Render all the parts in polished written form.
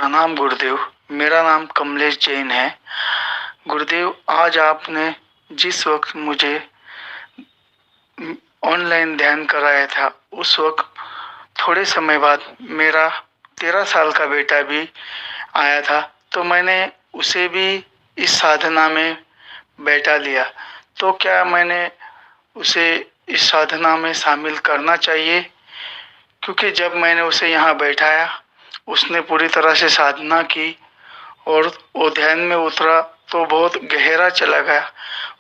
प्रणाम गुरुदेव। मेरा नाम कमलेश जैन है। गुरुदेव, आज आपने जिस वक्त मुझे ऑनलाइन ध्यान कराया था, उस वक्त थोड़े समय बाद मेरा 13 साल का बेटा भी आया था, तो मैंने उसे भी इस साधना में बैठा लिया। तो क्या मैंने उसे इस साधना में शामिल करना चाहिए? क्योंकि जब मैंने उसे यहाँ बैठाया, उसने पूरी तरह से साधना की और वो ध्यान में उतरा तो बहुत गहरा चला गया।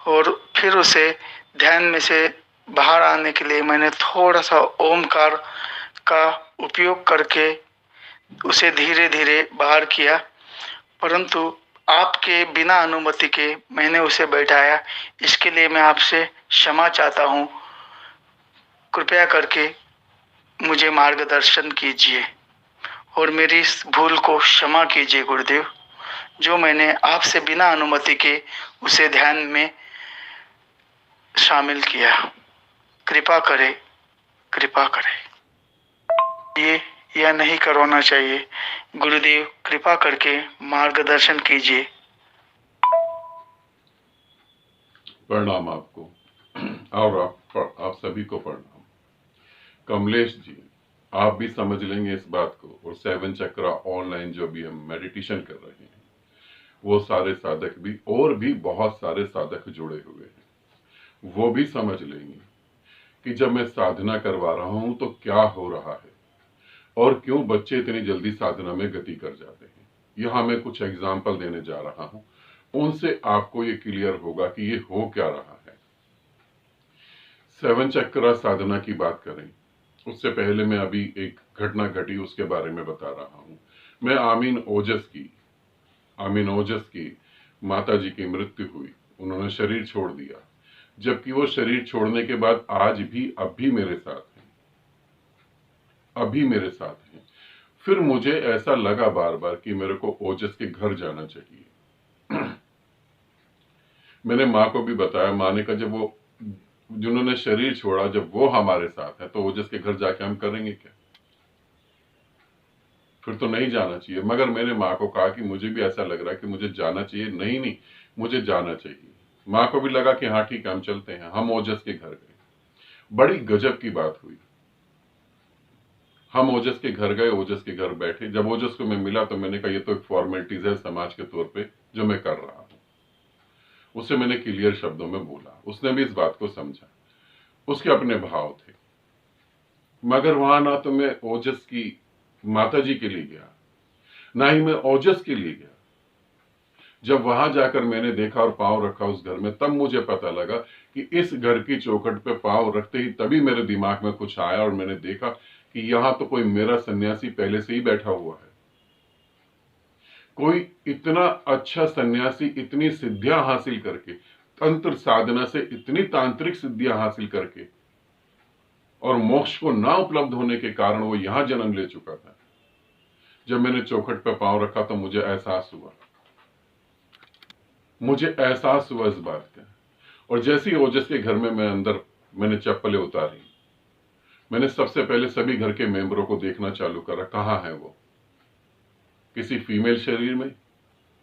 और फिर उसे ध्यान में से बाहर आने के लिए मैंने थोड़ा सा ओमकार का उपयोग करके उसे धीरे धीरे बाहर किया, परंतु आपके बिना अनुमति के मैंने उसे बैठाया। इसके लिए मैं आपसे क्षमा चाहता हूँ। कृपया करके मुझे मार्गदर्शन कीजिए और मेरी इस भूल को क्षमा कीजिए गुरुदेव, जो मैंने आपसे बिना अनुमति के उसे ध्यान में शामिल किया। कृपा करें, कृपा करें। ये यह नहीं करवाना चाहिए। गुरुदेव, कृपा करके मार्गदर्शन कीजिए। प्रणाम आपको और आप सभी को प्रणाम। कमलेश जी, आप भी समझ लेंगे इस बात को, और 7 चक्रा ऑनलाइन जो भी हम मेडिटेशन कर रहे हैं, वो सारे साधक भी और भी बहुत सारे साधक जुड़े हुए हैं, वो भी समझ लेंगे कि जब मैं साधना करवा रहा हूं तो क्या हो रहा है और क्यों बच्चे इतनी जल्दी साधना में गति कर जाते हैं। यहां मैं कुछ एग्जाम्पल देने जा रहा हूं, उनसे आपको ये क्लियर होगा कि ये हो क्या रहा है। 7 चक्रा साधना की बात करें, उससे पहले मैं अभी एक घटना घटी उसके बारे में बता रहा हूं। मैं आमीन ओजस की माता जी की मृत्यु हुई, उन्होंने शरीर छोड़ दिया, जबकि वो शरीर छोड़ने के बाद आज भी अब भी मेरे साथ हैं। फिर मुझे ऐसा लगा बार बार कि मेरे को ओजस के घर जाना चाहिए। मैंने माँ को भी बताया। माँ ने कहा जब वो जिन्होंने शरीर छोड़ा, जब वो हमारे साथ है तो ओजस के घर जाके हम करेंगे क्या? फिर तो नहीं जाना चाहिए। मगर मैंने माँ को कहा कि मुझे भी ऐसा लग रहा है कि मुझे जाना चाहिए। नहीं, मुझे जाना चाहिए। माँ को भी लगा कि हाँ ठीक है, हम चलते हैं। हम ओजस के घर गए। बड़ी गजब की बात हुई। हम ओजस के घर गए, ओजस के घर बैठे। जब ओजस को मैं मिला तो मैंने कहा ये तो एक फॉर्मेलिटीज है समाज के तौर पे जो मैं कर रहा हूं। उसे मैंने क्लियर शब्दों में बोला, उसने भी इस बात को समझा। उसके अपने भाव थे। मगर वहां ना तो मैं ओजस की माता जी के लिए गया, ना ही मैं ओजस के लिए गया। जब वहां जाकर मैंने देखा और पांव रखा उस घर में, तब मुझे पता लगा कि इस घर की चौखट पे पांव रखते ही तभी मेरे दिमाग में कुछ आया और मैंने देखा कि यहां तो कोई मेरा सन्यासी पहले से ही बैठा हुआ है। कोई इतना अच्छा सन्यासी, इतनी सिद्धियां हासिल करके, तंत्र साधना से इतनी तांत्रिक सिद्धियां हासिल करके और मोक्ष को ना उपलब्ध होने के कारण वो यहां जन्म ले चुका था। जब मैंने चौखट पर पांव रखा तो मुझे एहसास हुआ इस बात का। और जैसे ही ओजस के घर में मैं अंदर मैंने चप्पलें उतारी, मैंने सबसे पहले सभी घर के मेंबरों को देखना चालू करा, कहां है वो। किसी फीमेल शरीर में,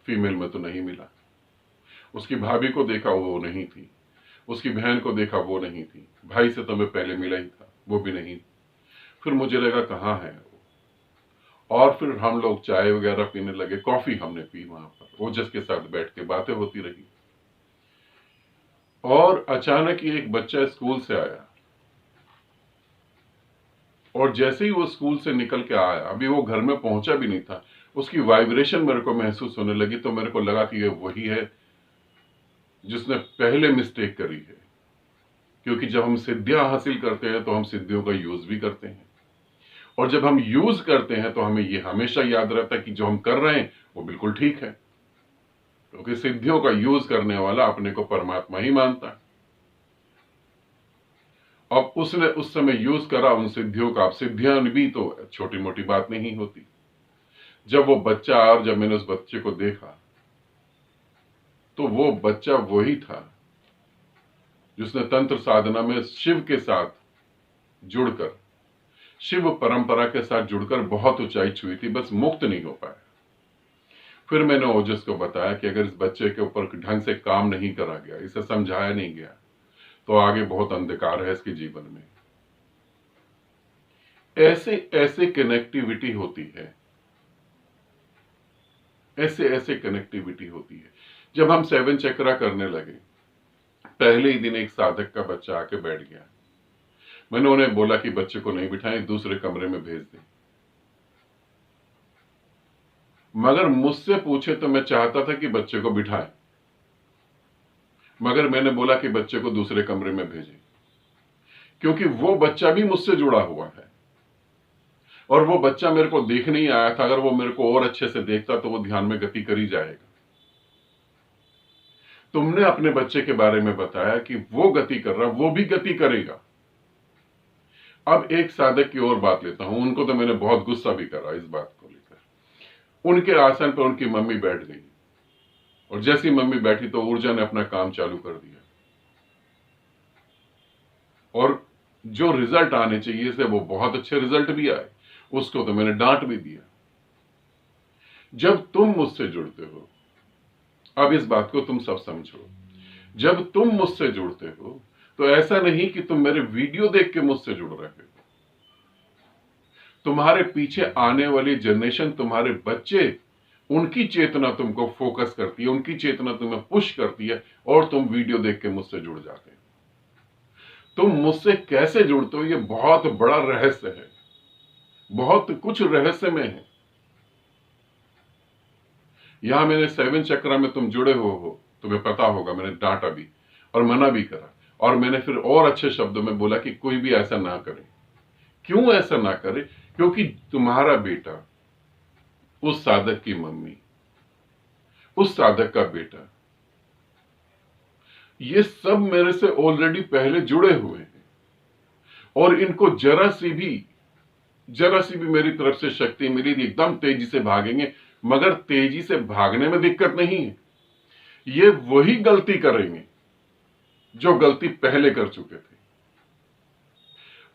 फीमेल में तो नहीं मिला। उसकी भाभी को देखा, वो नहीं थी। उसकी बहन को देखा, वो नहीं थी। भाई से तो मैं पहले मिला ही था, वो भी नहीं। फिर मुझे लगा कहां है वो। और फिर हम लोग चाय वगैरह पीने लगे, कॉफी हमने पी वहां पर, ओजस के साथ बैठ के बातें होती रही। और अचानक ही एक बच्चा स्कूल से आया, और जैसे ही वो स्कूल से निकल के आया, अभी वो घर में पहुंचा भी नहीं था, उसकी वाइब्रेशन मेरे को महसूस होने लगी। तो मेरे को लगा कि ये वही है जिसने पहले मिस्टेक करी है। क्योंकि जब हम सिद्धियां हासिल करते हैं तो हम सिद्धियों का यूज भी करते हैं, और जब हम यूज करते हैं तो हमें ये हमेशा याद रहता है कि जो हम कर रहे हैं वो बिल्कुल ठीक है। क्योंकि सिद्धियों का यूज करने वाला अपने को परमात्मा ही मानता है। अब उसने उस समय यूज करा उन सिद्धियों का। अब सिद्धियां भी तो छोटी मोटी बात नहीं होती। जब वो बच्चा आया और जब मैंने उस बच्चे को देखा, तो वो बच्चा वही था जिसने तंत्र साधना में शिव के साथ जुड़कर, शिव परंपरा के साथ जुड़कर बहुत ऊंचाई छुई थी, बस मुक्त नहीं हो पाया। फिर मैंने ओजस को बताया कि अगर इस बच्चे के ऊपर ढंग से काम नहीं करा गया, इसे समझाया नहीं गया, तो आगे बहुत अंधकार है इसके जीवन में। ऐसे ऐसे कनेक्टिविटी होती है, ऐसे ऐसे कनेक्टिविटी होती है। जब हम 7 चक्रा करने लगे, पहले ही दिन एक साधक का बच्चा आके बैठ गया। मैंने उन्हें बोला कि बच्चे को नहीं बिठाएं, दूसरे कमरे में भेज दें। मगर मुझसे पूछे तो मैं चाहता था कि बच्चे को बिठाएं, मगर मैंने बोला कि बच्चे को दूसरे कमरे में भेजें, क्योंकि वो बच्चा भी मुझसे जुड़ा हुआ है और वो बच्चा मेरे को देख नहीं आया था। अगर वो मेरे को और अच्छे से देखता तो वो ध्यान में गति कर ही जाएगा। तुमने अपने बच्चे के बारे में बताया कि वो गति कर रहा, वो भी गति करेगा। अब एक साधक की और बात लेता हूं, उनको तो मैंने बहुत गुस्सा भी करा इस बात को लेकर। उनके आसन पर उनकी मम्मी बैठ गई और जैसी मम्मी बैठी तो ऊर्जा ने अपना काम चालू कर दिया और जो रिजल्ट आने चाहिए थे वो बहुत अच्छे रिजल्ट भी आए। उसको तो मैंने डांट भी दिया। जब तुम मुझसे जुड़ते हो, अब इस बात को तुम सब समझो, जब तुम मुझसे जुड़ते हो तो ऐसा नहीं कि तुम मेरे वीडियो देख के मुझसे जुड़ रहे हो। तुम्हारे पीछे आने वाली जनरेशन, तुम्हारे बच्चे, उनकी चेतना तुमको फोकस करती है, उनकी चेतना तुम्हें पुश करती है और तुम वीडियो देख के मुझसे जुड़ जाते हो। तुम मुझसे कैसे जुड़ते हो, ये बहुत बड़ा रहस्य है, बहुत कुछ रहस्य में है। यहां मैंने 7 चक्रा में तुम जुड़े हो, तुम्हें पता होगा मैंने डांटा भी और मना भी करा, और मैंने फिर और अच्छे शब्दों में बोला कि कोई भी ऐसा ना करे। क्यों ऐसा ना करे? क्योंकि तुम्हारा बेटा, उस साधक की मम्मी, उस साधक का बेटा, ये सब मेरे से ऑलरेडी पहले जुड़े हुए हैं और इनको जरा सी भी मेरी तरफ से शक्ति मिली थी, एकदम तेजी से भागेंगे। मगर तेजी से भागने में दिक्कत नहीं है, ये वही गलती करेंगे जो गलती पहले कर चुके थे।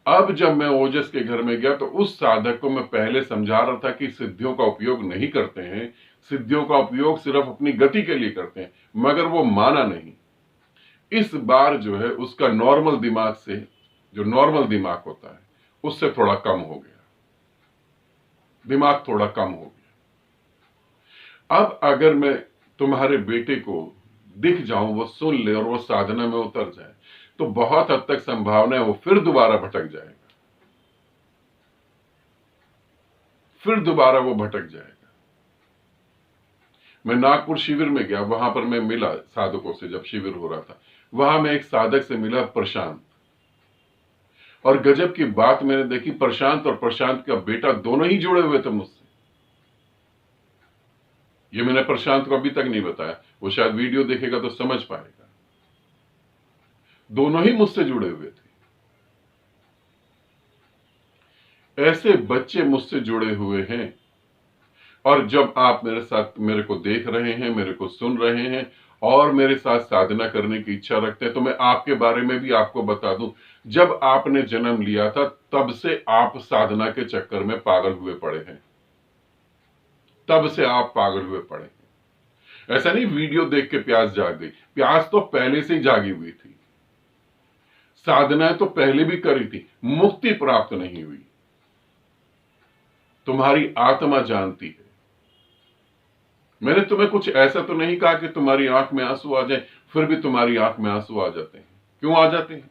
अब जब मैं ओजस के घर में गया तो उस साधक को मैं पहले समझा रहा था कि सिद्धियों का उपयोग नहीं करते हैं, सिद्धियों का उपयोग सिर्फ अपनी गति के लिए करते हैं, मगर वो माना नहीं। इस बार जो है उसका नॉर्मल दिमाग से, जो नॉर्मल दिमाग होता है, उससे थोड़ा कम हो गया, दिमाग थोड़ा कम हो गया। अब अगर मैं तुम्हारे बेटे को दिख जाऊं, वो सुन ले और वो साधना में उतर जाए, तो बहुत हद तक संभावना है वो फिर दोबारा भटक जाएगा, फिर दोबारा वो भटक जाएगा। मैं नागपुर शिविर में गया, वहां पर मैं मिला साधकों से, जब शिविर हो रहा था वहां मैं एक साधक से मिला, प्रशांत, और गजब की बात मैंने देखी, प्रशांत और प्रशांत का बेटा दोनों ही जुड़े हुए थे मुझसे। ये मैंने प्रशांत को अभी तक नहीं बताया, वो शायद वीडियो देखेगा तो समझ पाएगा। दोनों ही मुझसे जुड़े हुए थे। ऐसे बच्चे मुझसे जुड़े हुए हैं, और जब आप मेरे साथ, मेरे को देख रहे हैं, मेरे को सुन रहे हैं और मेरे साथ साधना करने की इच्छा रखते हैं, तो मैं आपके बारे में भी आपको बता दूं, जब आपने जन्म लिया था तब से आप साधना के चक्कर में पागल हुए पड़े हैं, तब से आप पागल हुए पड़े हैं। ऐसा नहीं वीडियो देख के प्यास जाग गई, प्यास तो पहले से ही जागी हुई थी, साधनाएं तो पहले भी करी थी, मुक्ति प्राप्त नहीं हुई। तुम्हारी आत्मा जानती है। मैंने तुम्हें कुछ ऐसा तो नहीं कहा कि तुम्हारी आंख में आंसू आ जाए, फिर भी तुम्हारी आंख में आंसू आ जाते हैं। क्यों आ जाते हैं?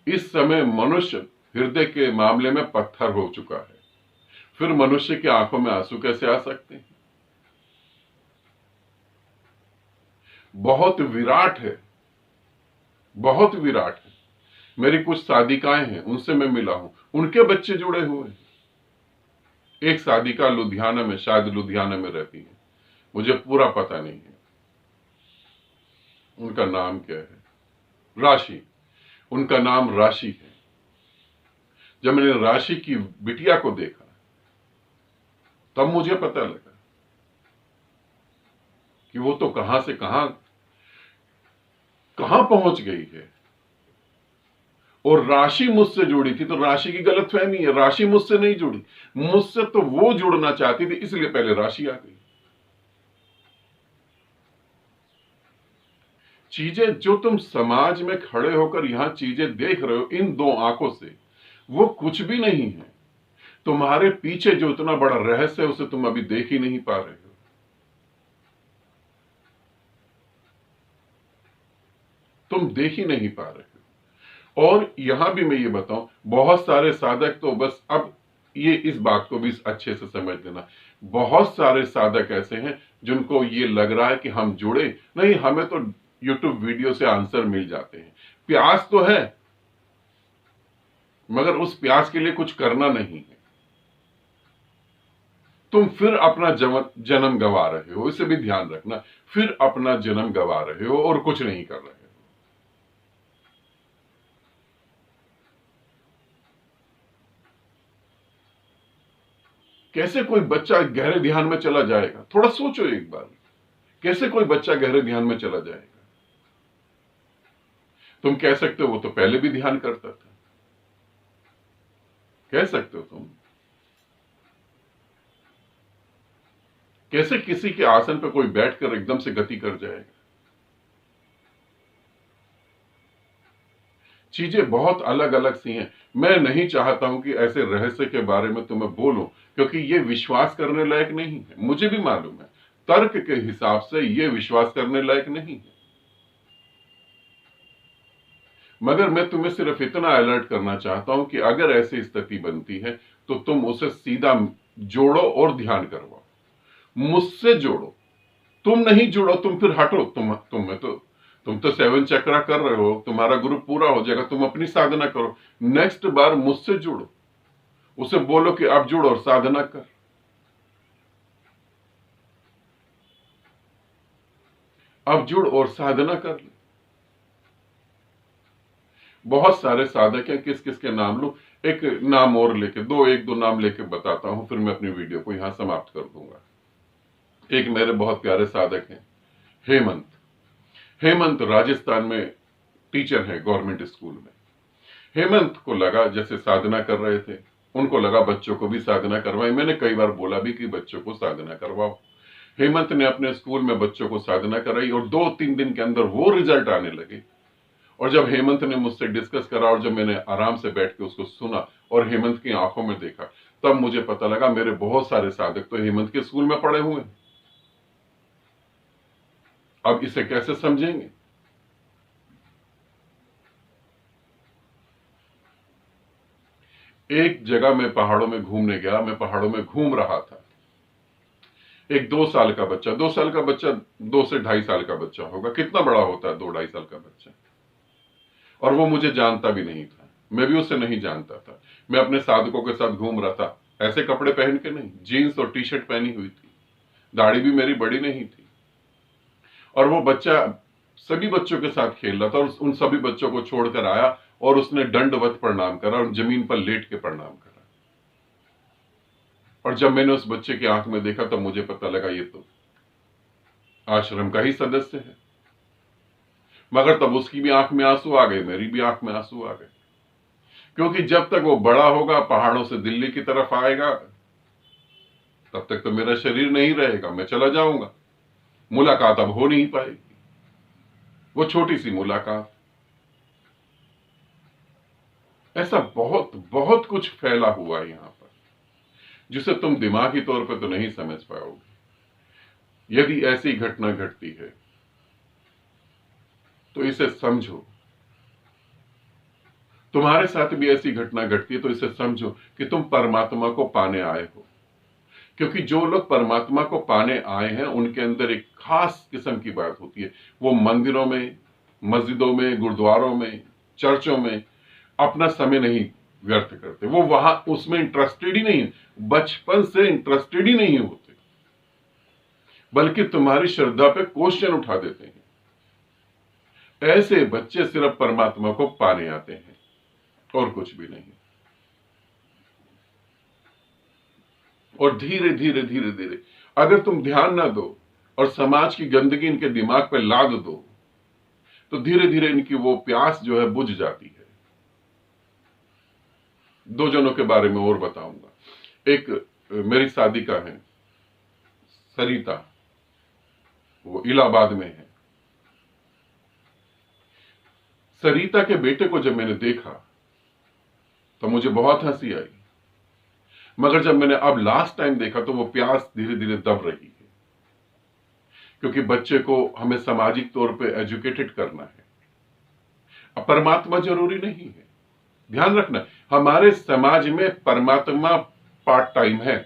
इस समय मनुष्य हृदय के मामले में पत्थर हो चुका है, फिर मनुष्य की आंखों में आंसू कैसे आ सकते हैं? बहुत विराट है, बहुत विराट है। मेरी कुछ साधिकाएं हैं, उनसे मैं मिला हूं, उनके बच्चे जुड़े हुए हैं। एक साधिका लुधियाना में, शायद लुधियाना में रहती है, मुझे पूरा पता नहीं है उनका नाम क्या है, राशि, उनका नाम राशि है। जब मैंने राशि की बिटिया को देखा तब मुझे पता लगा कि वो तो कहां से कहां पहुंच गई है। और राशि मुझसे जुड़ी थी, तो राशि की गलतफहमी है, राशि मुझसे नहीं जुड़ी। मुझसे तो वो जुड़ना चाहती थी, इसलिए पहले राशि आ गई। चीजें जो तुम समाज में खड़े होकर यहां चीजें देख रहे हो इन दो आंखों से, वो कुछ भी नहीं है। तुम्हारे पीछे जो इतना बड़ा रहस्य है उसे तुम अभी देख ही नहीं पा रहे हो। तुम देख ही नहीं पा रहे हो। और यहां भी मैं ये बताऊं, बहुत सारे साधक तो बस अब ये इस बात को भी अच्छे से समझ लेना, बहुत सारे साधक ऐसे हैं जिनको ये लग रहा है कि हम जुड़े नहीं, हमें तो यूट्यूब वीडियो से आंसर मिल जाते हैं। प्यास तो है, मगर उस प्यास के लिए कुछ करना नहीं है। तुम फिर अपना जन्म गवा रहे हो, इसे भी ध्यान रखना। फिर अपना जन्म गवा रहे हो और कुछ नहीं कर रहे हो। कैसे कोई बच्चा गहरे ध्यान में चला जाएगा? थोड़ा सोचो एक बार, कैसे कोई बच्चा गहरे ध्यान में चला जाएगा? तुम कह सकते हो वो तो पहले भी ध्यान करता था, कह सकते हो तुम। कैसे किसी के आसन पर कोई बैठकर एकदम से गति कर जाएगा? चीजें बहुत अलग अलग सी हैं। मैं नहीं चाहता हूं कि ऐसे रहस्य के बारे में तुम्हें बोलूं, क्योंकि ये विश्वास करने लायक नहीं है। मुझे भी मालूम है, तर्क के हिसाब से ये विश्वास करने लायक नहीं है। मगर मैं तुम्हें सिर्फ इतना अलर्ट करना चाहता हूं कि अगर ऐसी स्थिति बनती है तो तुम उसे सीधा जोड़ो और ध्यान करवाओ, मुझसे जोड़ो। तुम नहीं जुड़ो, तुम फिर हटो। तुम तो 7 चक्रा कर रहे हो, तुम्हारा ग्रुप पूरा हो जाएगा, तुम अपनी साधना करो। नेक्स्ट बार मुझसे जुड़ो, उसे बोलो कि अब जुड़ और साधना कर। अब जुड़ और साधना कर ले। बहुत सारे साधक हैं, किस किस के नाम लूं? एक नाम और लेके एक दो नाम लेके बताता हूं, फिर मैं अपनी वीडियो को यहां समाप्त कर दूंगा। एक मेरे बहुत प्यारे साधक हैं, हेमंत। हेमंत राजस्थान में टीचर है गवर्नमेंट स्कूल में। हेमंत को लगा जैसे साधना कर रहे थे, उनको लगा बच्चों को भी साधना करवाएं। मैंने कई बार बोला भी कि बच्चों को साधना करवाओ। हेमंत ने अपने स्कूल में बच्चों को साधना कराई और 2-3 दिन के अंदर वो रिजल्ट आने लगे। और जब हेमंत ने मुझसे डिस्कस करा और जब मैंने आराम से बैठ के उसको सुना और हेमंत की आंखों में देखा, तब मुझे पता लगा मेरे बहुत सारे साधक तो हेमंत के स्कूल में पढ़े हुए हैं। अब इसे कैसे समझेंगे? एक जगह मैं पहाड़ों में घूमने गया, मैं पहाड़ों में घूम रहा था। एक 2 साल का बच्चा 2 साल का बच्चा 2 से 2.5 साल का बच्चा होगा, कितना बड़ा होता है 2-2.5 साल का बच्चा, और वो मुझे जानता भी नहीं था, मैं भी उसे नहीं जानता था। मैं अपने साधकों के साथ घूम रहा था, ऐसे कपड़े पहन के नहीं, जीन्स और टी-शर्ट पहनी हुई थी, दाढ़ी भी मेरी बड़ी नहीं थी। और वो बच्चा सभी बच्चों के साथ खेल रहा था और उन सभी बच्चों को छोड़कर आया और उसने दंडवत प्रणाम करा और जमीन पर लेट के प्रणाम करा। और जब मैंने उस बच्चे की आंख में देखा तब मुझे पता लगा ये तो आश्रम का ही सदस्य है। मगर तब उसकी भी आंख में आंसू आ गए, मेरी भी आंख में आंसू आ गए, क्योंकि जब तक वो बड़ा होगा, पहाड़ों से दिल्ली की तरफ आएगा, तब तक तो मेरा शरीर नहीं रहेगा, मैं चला जाऊंगा, मुलाकात अब हो नहीं पाएगी। वो छोटी सी मुलाकात। ऐसा बहुत बहुत कुछ फैला हुआ है यहां पर, जिसे तुम दिमागी तौर पर तो नहीं समझ पाओगे। यदि ऐसी घटना घटती है तो इसे समझो। तुम्हारे साथ भी ऐसी घटना घटती है तो इसे समझो कि तुम परमात्मा को पाने आए हो। क्योंकि जो लोग परमात्मा को पाने आए हैं उनके अंदर एक खास किस्म की बात होती है। वो मंदिरों में, मस्जिदों में, गुरुद्वारों में, चर्चों में अपना समय नहीं व्यर्थ करते। वो वहां उसमें इंटरेस्टेड ही नहीं, बचपन से इंटरेस्टेड ही नहीं होते, बल्कि तुम्हारी श्रद्धा पे क्वेश्चन उठा देते हैं। ऐसे बच्चे सिर्फ परमात्मा को पाने आते हैं और कुछ भी नहीं। और धीरे धीरे धीरे धीरे अगर तुम ध्यान ना दो और समाज की गंदगी इनके दिमाग पे लाद दो तो धीरे धीरे इनकी वो प्यास जो है बुझ जाती है। दो जनों के बारे में और बताऊंगा। एक मेरी शादी का है, सरिता, वो इलाहाबाद में है। सरिता के बेटे को जब मैंने देखा तो मुझे बहुत हंसी आई, मगर जब मैंने अब लास्ट टाइम देखा तो वो प्यास धीरे धीरे दब रही है, क्योंकि बच्चे को हमें सामाजिक तौर पे एजुकेटेड करना है। अब परमात्मा जरूरी नहीं है, ध्यान रखना, हमारे समाज में परमात्मा पार्ट टाइम है।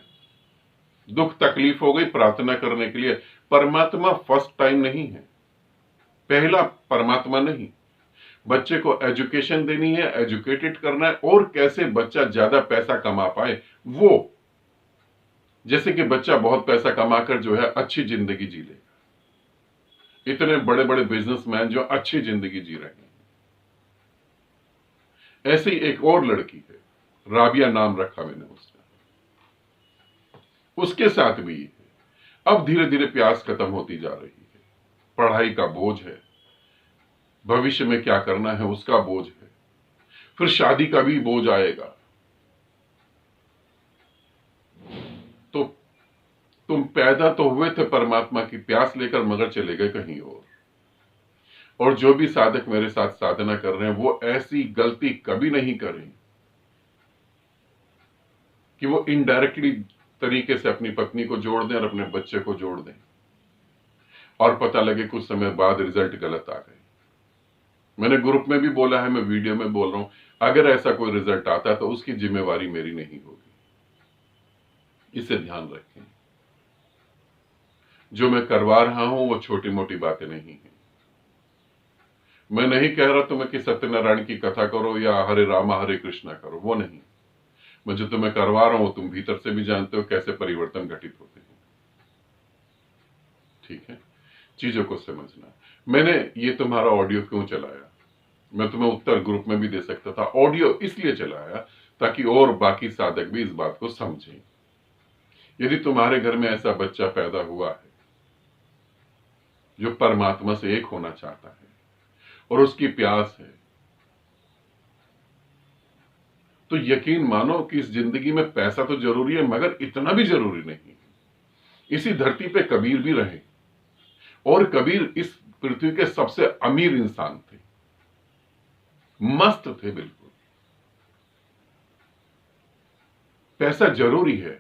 दुख तकलीफ हो गई प्रार्थना करने के लिए, परमात्मा फर्स्ट टाइम नहीं है, पहला परमात्मा नहीं। बच्चे को एजुकेशन देनी है, एजुकेटेड करना है, और कैसे बच्चा ज्यादा पैसा कमा पाए वो, जैसे कि बच्चा बहुत पैसा कमाकर जो है अच्छी जिंदगी जी लेगा। इतने बड़े बड़े बिजनेसमैन जो अच्छी जिंदगी जी रहे हैं। ऐसी एक और लड़की है, राबिया नाम रखा मैंने उसका, उसके साथ भी है। अब धीरे धीरे प्यास खत्म होती जा रही है, पढ़ाई का बोझ है, भविष्य में क्या करना है उसका बोझ है, फिर शादी का भी बोझ आएगा। तो तुम पैदा तो हुए थे परमात्मा की प्यास लेकर, मगर चले गए कहीं और जो भी साधक मेरे साथ साधना कर रहे हैं वो ऐसी गलती कभी नहीं करें कि वो इनडायरेक्टली तरीके से अपनी पत्नी को जोड़ दें और अपने बच्चे को जोड़ दें, और पता लगे कुछ समय बाद रिजल्ट गलत आ गए। मैंने ग्रुप में भी बोला है, मैं वीडियो में बोल रहा हूं, अगर ऐसा कोई रिजल्ट आता है तो उसकी जिम्मेवारी मेरी नहीं होगी, इसे ध्यान रखें। जो मैं करवा रहा हूं वो छोटी मोटी बातें नहीं है। मैं नहीं कह रहा तुम्हें कि सत्यनारायण की कथा करो या हरे रामा हरे कृष्णा करो, वो नहीं। मैं जो तुम्हें करवा रहा हूं तुम भीतर से भी जानते हो कैसे परिवर्तन घटित होते हैं। ठीक है, चीजों को समझना। मैंने ये तुम्हारा ऑडियो क्यों चलाया, मैं तुम्हें उत्तर ग्रुप में भी दे सकता था, ऑडियो इसलिए चलाया ताकि और बाकी साधक भी इस बात को समझें। यदि तुम्हारे घर में ऐसा बच्चा पैदा हुआ है जो परमात्मा से एक होना चाहता है और उसकी प्यास है, तो यकीन मानो कि इस जिंदगी में पैसा तो जरूरी है मगर इतना भी जरूरी नहीं। इसी धरती पे कबीर भी रहे, और कबीर इस पृथ्वी के सबसे अमीर इंसान थे, मस्त थे बिल्कुल। पैसा जरूरी है,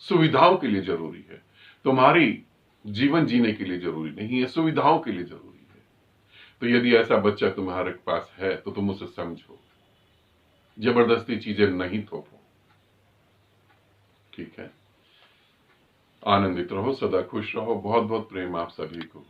सुविधाओं के लिए जरूरी है, तुम्हारी जीवन जीने के लिए जरूरी नहीं है, सुविधाओं के लिए जरूरी है। तो यदि ऐसा बच्चा तुम्हारे पास है तो तुम उसे समझो, जबरदस्ती चीजें नहीं थोपो। ठीक है, आनंदित रहो, सदा खुश रहो। बहुत बहुत प्रेम आप सभी को।